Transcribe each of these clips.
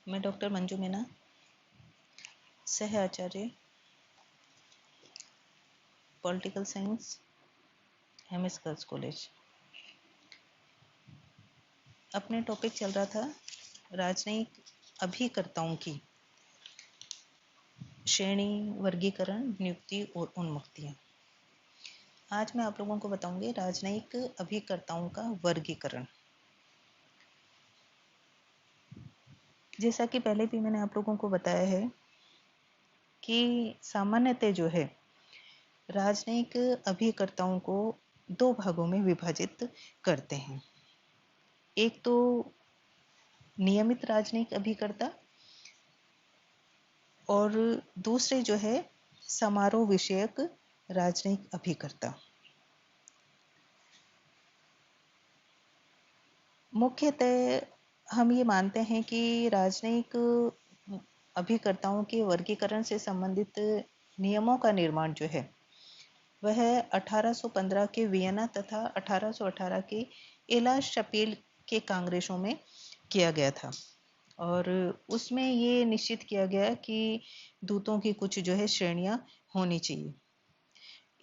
मैं डॉक्टर मंजू मीना, सह आचार्य political science, MS girls college. अपने टॉपिक चल रहा था राजनयिक अभिकर्ताओं की श्रेणी, वर्गीकरण, नियुक्ति और उन्मुक्तियाँ। आज मैं आप लोगों को बताऊंगी राजनयिक अभिकर्ताओं का वर्गीकरण। जैसा कि पहले भी मैंने आप लोगों को बताया है कि सामान्यतः जो है राजनयिक अभिकर्ताओं को दो भागों में विभाजित करते हैं। एक तो नियमित राजनयिक अभिकर्ता और दूसरे जो है समारोह विषयक राजनयिक अभिकर्ता। मुख्यतः हम ये मानते हैं कि राजनयिक अभिकर्ताओं के वर्गीकरण से संबंधित नियमों का निर्माण जो है वह 1815 के वियना तथा 1818 के एला शपील के कांग्रेसों में किया गया था और उसमें ये निश्चित किया गया कि दूतों की कुछ जो है श्रेणियां होनी चाहिए।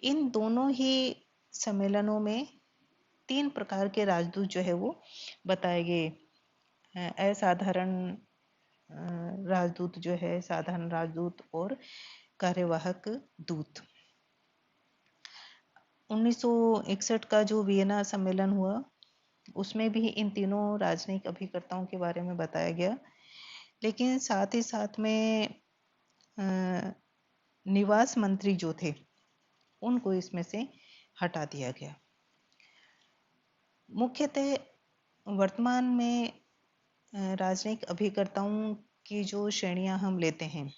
इन दोनों ही सम्मेलनों में 3 प्रकार के राजदूत जो है वो बताए गए। असाधारण राजदूत जो है, साधारण राजदूत और कार्यवाहक दूत। 1961 का जो वियना सम्मेलन हुआ उसमें भी इन तीनों राजनयिक अभिकर्ताओं के बारे में बताया गया, लेकिन साथ ही साथ में निवास मंत्री जो थे उनको इसमें से हटा दिया गया। मुख्यतः वर्तमान में राजनयिक अभिकर्ताओं की जो श्रेणियां हम लेते हैं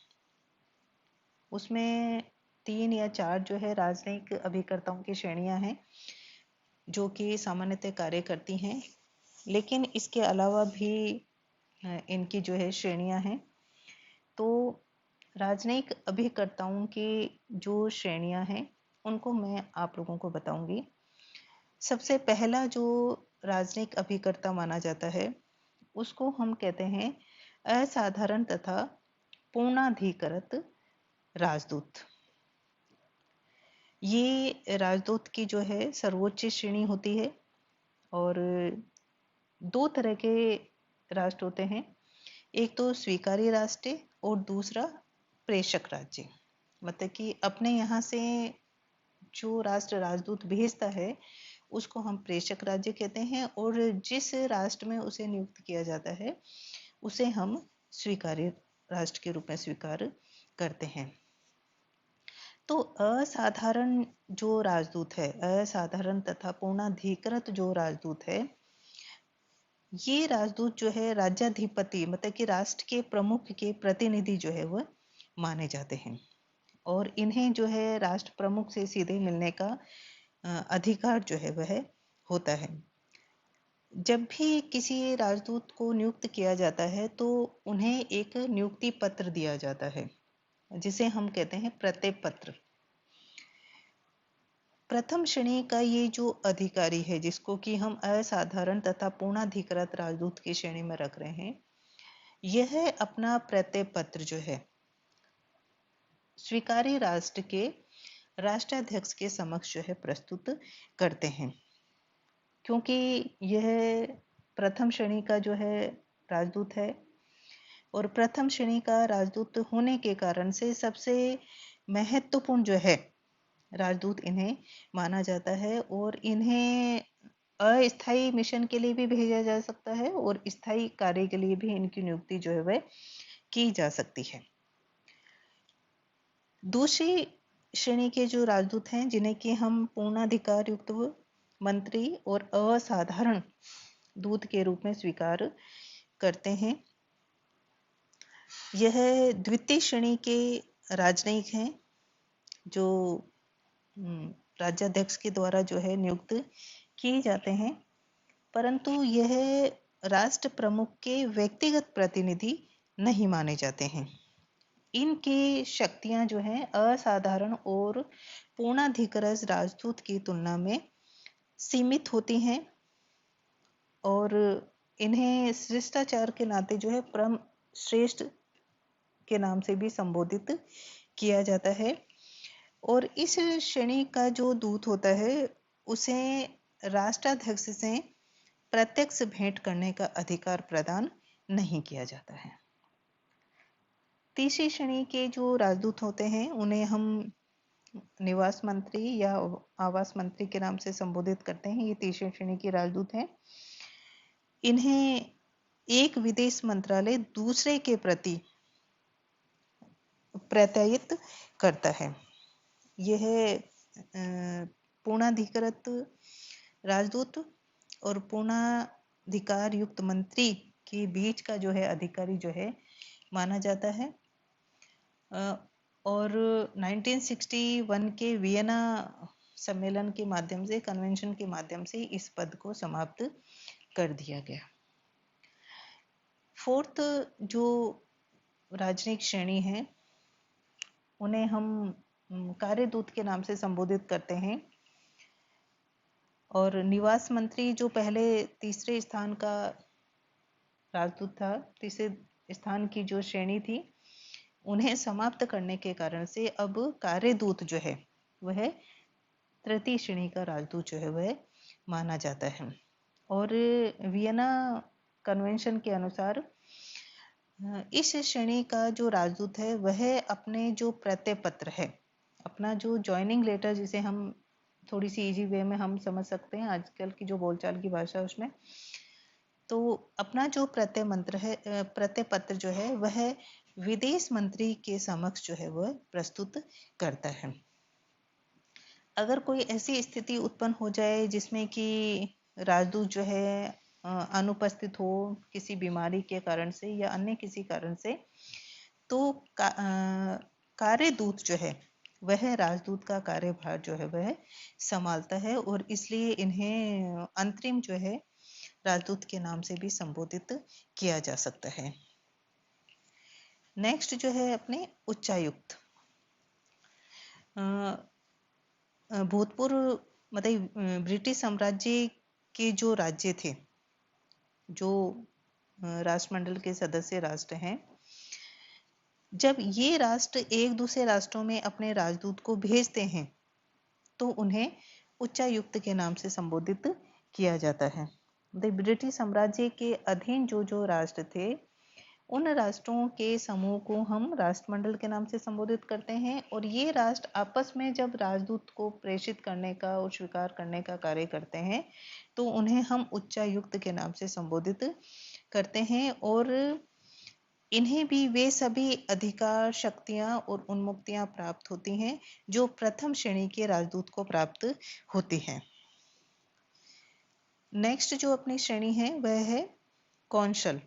उसमें 3 या 4 जो है राजनयिक अभिकर्ताओं की श्रेणियां हैं जो कि सामान्यतः कार्य करती हैं, लेकिन इसके अलावा भी इनकी जो है श्रेणियां हैं। तो राजनयिक अभिकर्ताओं की जो श्रेणियां हैं उनको मैं आप लोगों को बताऊंगी। सबसे पहला जो राजनयिक अभिकर्ता माना जाता है उसको हम कहते हैं असाधारण तथा पूर्णाधिकृत राजदूत। ये राजदूत की जो है सर्वोच्च श्रेणी होती है और 2 तरह के राष्ट्र होते हैं, एक तो स्वीकारी राष्ट्र और दूसरा प्रेषक राज्य। मतलब कि अपने यहाँ से जो राष्ट्र राजदूत भेजता है उसको हम प्रेषक राज्य कहते हैं और जिस राष्ट्र में उसे नियुक्त किया जाता है उसे हम स्वीकारी राष्ट्र के रूप में स्वीकार करते हैं। तो असाधारण जो राजदूत है, असाधारण तथा पूर्णाधिकृत जो राजदूत है, ये राजदूत जो है राज्याधिपति मतलब कि राष्ट्र के प्रमुख के प्रतिनिधि जो है वह माने जाते हैं और इन्हें जो है राष्ट्र प्रमुख से सीधे मिलने का अधिकार जो है वह होता है। जब भी किसी राजदूत को नियुक्त किया जाता है तो उन्हें एक नियुक्ति पत्र दिया जाता है जिसे हम कहते हैं प्रत्यय पत्र। प्रथम श्रेणी का ये जो अधिकारी है जिसको कि हम असाधारण तथा पूर्णाधिकृत राजदूत की श्रेणी में रख रहे हैं, यह अपना प्रत्यय पत्र जो है स्वीकारी राष्ट्र के राष्ट्राध्यक्ष के समक्ष जो है प्रस्तुत करते हैं। क्योंकि यह प्रथम श्रेणी का जो है राजदूत है और प्रथम श्रेणी का राजदूत होने के कारण से सबसे महत्वपूर्ण जो है राजदूत इन्हें माना जाता है और इन्हें अस्थायी मिशन के लिए भी भेजा जा सकता है और स्थायी कार्य के लिए भी इनकी नियुक्ति जो है वह की जा सकती है। दूसरी श्रेणी के जो राजदूत हैं जिन्हें कि हम पूर्णाधिकार युक्त मंत्री और असाधारण दूत के रूप में स्वीकार करते हैं, यह द्वितीय श्रेणी के राजनयिक हैं जो राज्याध्यक्ष के द्वारा जो है नियुक्त किए जाते हैं, परंतु यह राष्ट्र प्रमुख के व्यक्तिगत प्रतिनिधि नहीं माने जाते हैं। इनकी शक्तियां जो हैं असाधारण और पूर्णाधिकृत राजदूत की तुलना में सीमित होती हैं और इन्हें शिष्टाचार के नाते जो है श्रेष्ठ के नाम से भी संबोधित किया जाता है। और इस श्रेणी का जो दूत होता है उसे राष्ट्राध्यक्ष से प्रत्यक्ष भेंट करने का अधिकार प्रदान नहीं किया जाता है। तीसरी श्रेणी के जो राजदूत होते हैं उन्हें हम निवास मंत्री या आवास मंत्री के नाम से संबोधित करते हैं। ये तीसरी श्रेणी के राजदूत हैं। इन्हें एक विदेश मंत्रालय दूसरे के प्रति प्रत्ययित करता है। यह पूर्णाधिकृत राजदूत और पूर्णाधिकार युक्त मंत्री के बीच का जो है अधिकारी जो है माना जाता है। और 1961 के वियना सम्मेलन के माध्यम से, कन्वेंशन के माध्यम से इस पद को समाप्त कर दिया गया। फोर्थ जो राजनयिक श्रेणी है उन्हें हम कार्यदूत के नाम से संबोधित करते हैं। और निवास मंत्री जो पहले तीसरे स्थान का राजदूत था, तीसरे स्थान की जो श्रेणी थी, उन्हें समाप्त करने के कारण से अब कार्यदूत जो है वह तृतीय श्रेणी का राजदूत जो है वह माना जाता है। और वियना कन्वेंशन के अनुसार इस श्रेणी का जो राजदूत है वह अपने जो प्रत्यय पत्र है, अपना जो ज्वाइनिंग लेटर, जिसे हम थोड़ी सी इजी वे में हम समझ सकते हैं आजकल की जो बोलचाल की भाषा है उसमें, तो अपना जो प्रत्यय पत्र जो है वह विदेश मंत्री के समक्ष जो है वह प्रस्तुत करता है। अगर कोई ऐसी स्थिति उत्पन्न हो जाए जिसमें कि राजदूत जो है अनुपस्थित हो किसी बीमारी के कारण से या अन्य किसी कारण से, तो कार्यदूत जो है वह राजदूत का कार्यभार जो है वह संभालता है और इसलिए इन्हें अंतरिम जो है राजदूत के नाम से भी संबोधित किया जा सकता है। नेक्स्ट जो है अपने उच्चायुक्त। भूतपूर्व मतलब ब्रिटिश साम्राज्य के जो राज्य थे, जो राष्ट्रमंडल के सदस्य राष्ट्र हैं, जब ये राष्ट्र एक दूसरे राष्ट्रों में अपने राजदूत को भेजते हैं तो उन्हें उच्चायुक्त के नाम से संबोधित किया जाता है। ब्रिटिश साम्राज्य के अधीन जो जो राष्ट्र थे उन राष्ट्रों के समूह को हम राष्ट्रमंडल के नाम से संबोधित करते हैं। और ये राष्ट्र आपस में जब राजदूत को प्रेषित करने का और स्वीकार करने का कार्य करते हैं तो उन्हें हम उच्चायुक्त के नाम से संबोधित करते हैं। और इन्हें भी वे सभी अधिकार, शक्तियां और उन्मुक्तियां प्राप्त होती हैं जो प्रथम श्रेणी के राजदूत को प्राप्त होती हैं। नेक्स्ट जो अपनी श्रेणी है वह है कौंसल।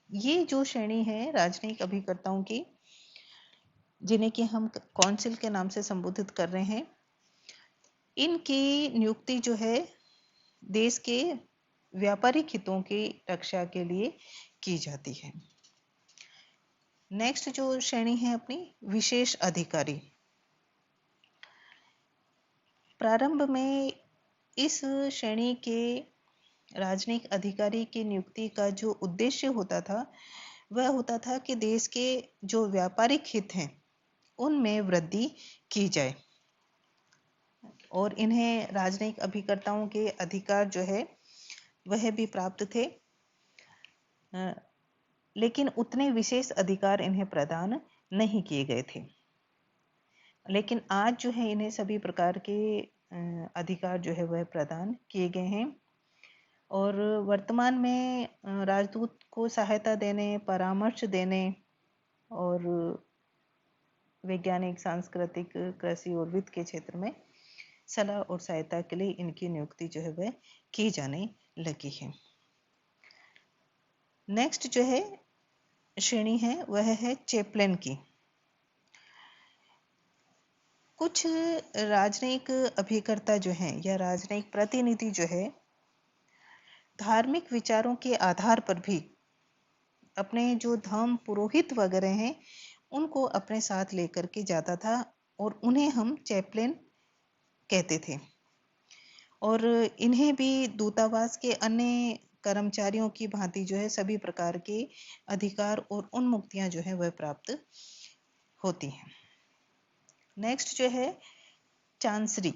ये जो श्रेणी है राजनयिक अभिकर्ताओं की, जिन्हें कि हम काउंसिल के नाम से संबोधित कर रहे हैं, इनकी नियुक्ति जो है देश के व्यापारिक हितों की रक्षा के लिए की जाती है। नेक्स्ट जो श्रेणी है अपनी विशेष अधिकारी। प्रारंभ में इस श्रेणी के राजनयिक अधिकारी की नियुक्ति का जो उद्देश्य होता था वह होता था कि देश के जो व्यापारिक हित हैं उनमें वृद्धि की जाए और इन्हें राजनयिक अभिकर्ताओं के अधिकार जो है वह भी प्राप्त थे, लेकिन उतने विशेष अधिकार इन्हें प्रदान नहीं किए गए थे। लेकिन आज जो है इन्हें सभी प्रकार के अधिकार जो है वह प्रदान किए गए हैं। और वर्तमान में राजदूत को सहायता देने, परामर्श देने और वैज्ञानिक, सांस्कृतिक, कृषि और वित्त के क्षेत्र में सलाह और सहायता के लिए इनकी नियुक्ति जो है वह की जाने लगी है। नेक्स्ट जो है श्रेणी है वह है चैपलेन की। कुछ राजनयिक अभिकर्ता जो हैं या राजनयिक प्रतिनिधि जो है धार्मिक विचारों के आधार पर भी अपने जो धर्म पुरोहित वगैरह हैं उनको अपने साथ लेकर के जाता था और उन्हें हम चैपलेन कहते थे। और इन्हें भी दूतावास के अन्य कर्मचारियों की भांति जो है सभी प्रकार के अधिकार और उन्मुक्तियां जो है वह प्राप्त होती हैं। नेक्स्ट जो है चांसरी।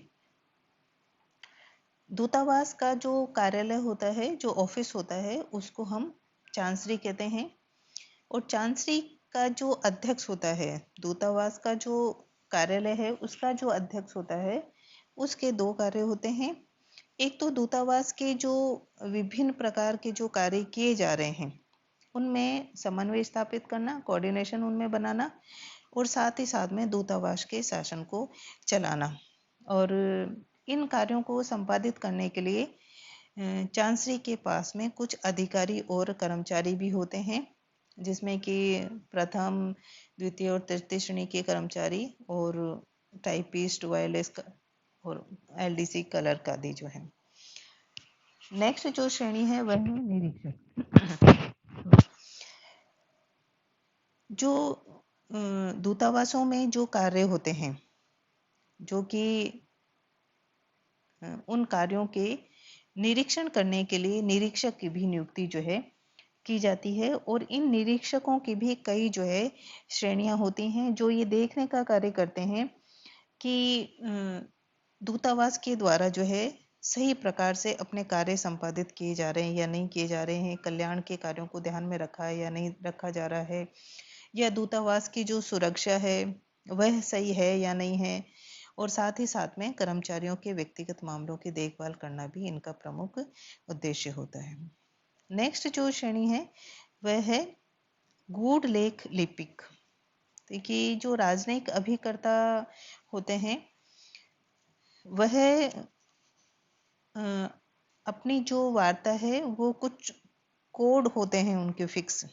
दूतावास का जो कार्यालय होता है, जो ऑफिस होता है, उसको हम चांसरी कहते हैं। और चांसरी का जो अध्यक्ष होता है, दूतावास का जो कार्यालय है उसका जो अध्यक्ष होता है, उसके दो कार्य होते हैं। एक तो दूतावास के जो विभिन्न प्रकार के जो कार्य किए जा रहे हैं उनमें समन्वय स्थापित करना, कोऑर्डिनेशन उनमें बनाना, और साथ ही साथ में दूतावास के शासन को चलाना। और इन कार्यों को संपादित करने के लिए चांसरी के पास में कुछ अधिकारी और कर्मचारी भी होते हैं, जिसमें कि प्रथम, द्वितीय और तृतीय श्रेणी के कर्मचारी और टाइपिस्ट, वायरलेस और एलडीसी क्लर्क आदि जो है। नेक्स्ट जो श्रेणी है वह है निरीक्षक। जो दूतावासों में जो कार्य होते हैं, जो कि उन कार्यों के निरीक्षण करने के लिए निरीक्षक की भी नियुक्ति जो है की जाती है। और इन निरीक्षकों की भी कई जो है श्रेणियां होती हैं, जो ये देखने का कार्य करते हैं कि दूतावास के द्वारा जो है सही प्रकार से अपने कार्य संपादित किए जा रहे हैं या नहीं किए जा रहे हैं, कल्याण के कार्यों को ध्यान में रखा है या नहीं रखा जा रहा है, या दूतावास की जो सुरक्षा है वह सही है या नहीं है। और साथ ही साथ में कर्मचारियों के व्यक्तिगत मामलों की देखभाल करना भी इनका प्रमुख उद्देश्य होता है। नेक्स्ट जो श्रेणी है वह है गूढ़ लेख लिपिक। देखिए, जो राजनयिक अभिकर्ता होते हैं वह अपनी जो वार्ता है वो कुछ कोड होते हैं उनके फिक्स,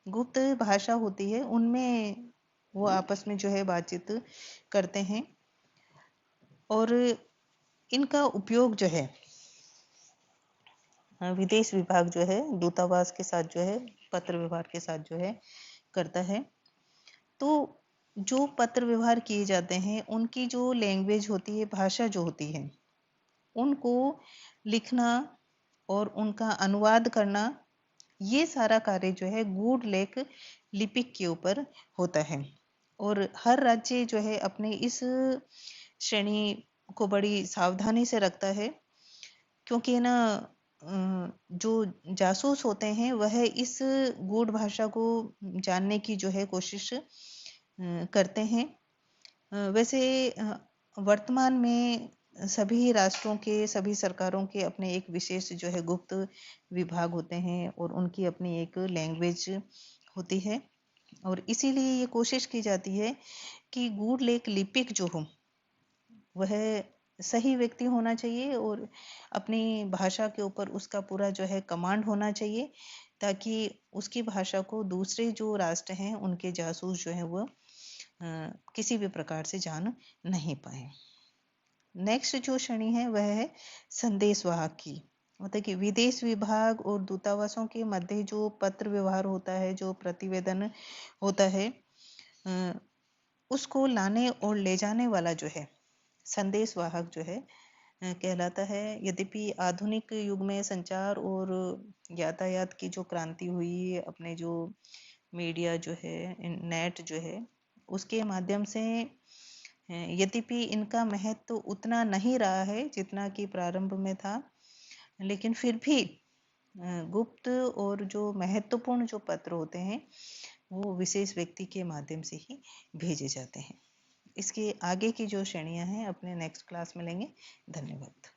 गुप्त भाषा होती है, उनमें वो आपस में जो है बातचीत करते हैं। और इनका उपयोग जो है विदेश विभाग जो है दूतावास के साथ जो है पत्र व्यवहार के साथ जो है करता है। तो जो पत्र व्यवहार किए जाते हैं उनकी जो लैंग्वेज होती है, भाषा जो होती है, उनको लिखना और उनका अनुवाद करना, ये सारा कार्य जो है गूढ़ लेख लिपिक के ऊपर होता है। और हर राज्य जो है अपने इस श्रेणी को बड़ी सावधानी से रखता है, क्योंकि ना जो जासूस होते हैं वह इस गूढ़ भाषा को जानने की जो है कोशिश करते हैं। वैसे वर्तमान में सभी राष्ट्रों के, सभी सरकारों के अपने एक विशेष जो है गुप्त विभाग होते हैं और उनकी अपनी एक लैंग्वेज होती है। और इसीलिए ये कोशिश की जाती है कि गूढ़ लेख लिपिक जो हो वह सही व्यक्ति होना चाहिए और अपनी भाषा के ऊपर उसका पूरा जो है कमांड होना चाहिए, ताकि उसकी भाषा को दूसरे जो राष्ट्र हैं उनके जासूस जो है वो किसी भी प्रकार से जान नहीं पाए। नेक्स्ट जो श्रेणी है वह है संदेशवाहक की। मतलब कि विदेश विभाग और दूतावासों के मध्य जो पत्र व्यवहार होता है, जो प्रतिवेदन होता है, उसको लाने और ले जाने वाला जो है संदेशवाहक जो है कहलाता है। यद्यपि आधुनिक युग में संचार और यातायात की जो क्रांति हुई, अपने जो मीडिया जो है, नेट जो है, उसके माध्यम से यद्यपि इनका महत्व उतना नहीं रहा है जितना कि प्रारंभ में था, लेकिन फिर भी गुप्त और जो महत्वपूर्ण जो पत्र होते हैं वो विशेष व्यक्ति के माध्यम से ही भेजे जाते हैं। इसके आगे की जो श्रेणियां हैं अपने नेक्स्ट क्लास में लेंगे। धन्यवाद।